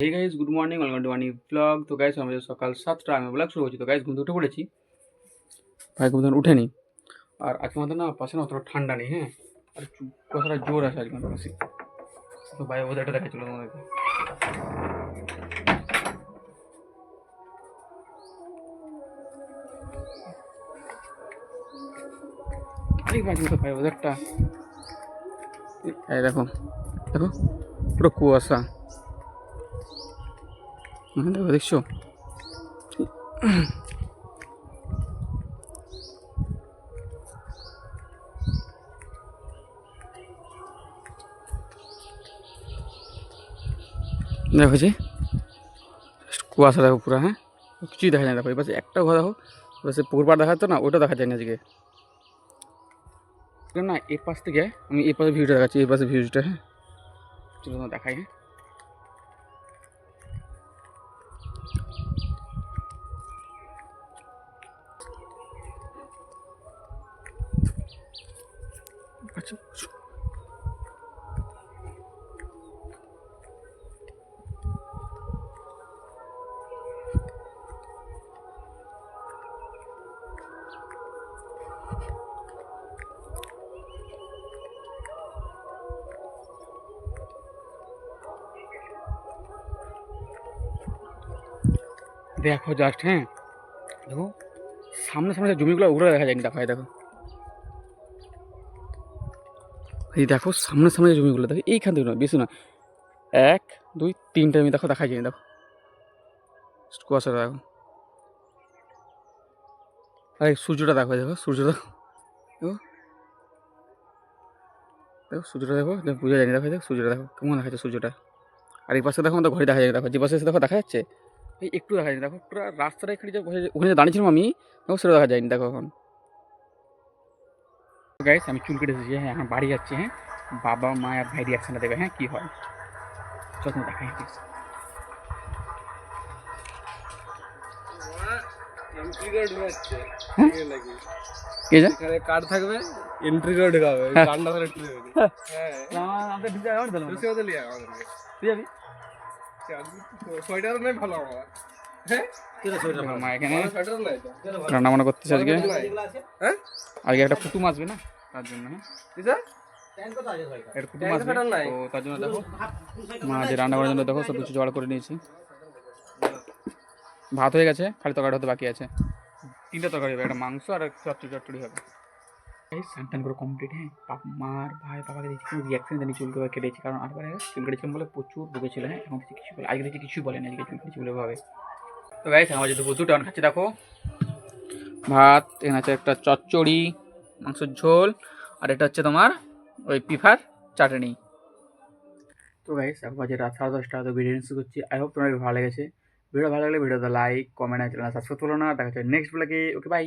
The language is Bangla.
Hey guys, good morning, welcome to money blog. তো গাইস, আমাদের সকাল 7টা, আমি ব্লগ শুরু করছি। তো গাইস, ঘুম থেকে উঠে পড়েছি, ভাই ঘুম থেকে উঠেনি। আর আজকে আমাদের না পাশে না অতটা ঠান্ডা নেই, হ্যাঁ, আর কুয়াশাটা জোর আছে আজকে আমাদের পাশে। তো ভাই ওদেরটা দেখাচ্ছিল তোমাদেরকে। অনেক ভাই কিন্তু ভাই ওদেরটা, এই দেখো দেখো, পুরো কুয়াশা। দেখো, দেখছো? দেখো যে কুয়াশা, দেখো পুরো, হ্যাঁ, কিছুই দেখা যায় না। দেখো এই পাশে একটা ঘর, দেখো পাশে পুকুর পাড় দেখা যাচ্ছে না, ওটা দেখা যায় না আজকে। না, এই পাশ থেকে আমি এই পাশে ভিউটা দেখাচ্ছি, এই পাশে ভিউটা, হ্যাঁ, চলো তোমার দেখাই। হ্যাঁ, আচ্ছা, দেখো জাস্ট, হ্যাঁ, দেখো সামনে সামনে যে জমিগুলো, ওগুলো দেখা যায়নি। দেখো, এই দেখো, এই দেখো সামনে সামনে যে জমিগুলো, দেখো এইখান থেকে নয়, বেশি নয়, 1 2 3টা জমি দেখো, দেখা যায়নি। দেখো কুয়াশাটা দেখো, আরে সূর্যটা দেখো, দেখো সূর্য দেখো, দেখো দেখো সূর্যটা দেখো, বোঝা যায়নি। দেখো দেখো সূর্যটা দেখো কেমন দেখা যাচ্ছে সূর্যটা। আর এই পাশে দেখো আমাদের ঘরে দেখা যায়, দেখো যে পাশে এসে দেখো দেখা যাচ্ছে, এই একটু দেখা যায়নি। দেখো পুরো রাস্তাটা এখানে যে ওখানে যে দাঁড়িয়েছিলাম আমি, দেখো সেটা দেখা যায়নি। দেখো এখন গাইস, আমি চুল কেটে এসেছি, হ্যাঁ, এখন বাড়ি যাচ্ছি। হ্যাঁ, বাবা মা আর ভাই রিয়াকশনটা দেবে, হ্যাঁ, কী হয় চলো দেখাই। কার্ড থাকবে, এন্ট্রি করে ঢোকাবে, কান্না ধরে ঢুকে যাবে। সোয়েটার নেই ভালো আমার, হ্যাঁ মা এখানে সোয়েটার নাই তো, রান্না বান্না করতেছে আজকে। হ্যাঁ আজকে একটা কুটুম আসবে না, তার জন্য, হ্যাঁ, দিদা একটা কুটুম আসবে, তো তার জন্য দেখো মা যে রান্না করার জন্য দেখো সব কিছু জোগাড় করে নিয়েছি। ভাত হয়ে গেছে, খালি তরকারি হতে বাকি আছে। 3টা তরকারি হবে, একটা মাংস আর চচ্চড়ি হবে। স্নান করে কমপ্লিট, হ্যাঁ, মার ভাই বাবাকে দেখছি কোনো রিয়াকশন জানি, চুল কেটেছি, কারণ আরবার চুল কেটেছিলাম বলে প্রচুর ঢুকেছিল। হ্যাঁ, এখন কিছু বলে, আজকে দেখছি কিছুই বলেনি, আজকে চুল কেটেছি বলে ভাবে। তো গাইস, আমার যেহেতু প্রচুর টাউন খাচ্ছি, দেখো ভাত, এখানে আছে একটা চচ্চড়ি, মাংসের ঝোল, আর এটা হচ্ছে তোমার ওই পিফার চাটনি। তো গাইস, এখন বাজে রাত 10:30, তো ভিডিও শুরু করছি। আই হোপ তোমার ভালো লেগেছে। ভিডিও ভালো লাগলে ভিডিওতে লাইক, কমেন্ট আর চ্যানেল সাবস্ক্রাইব করো না। দেখা হচ্ছে নেক্সট ব্লগে। ওকে, বাই।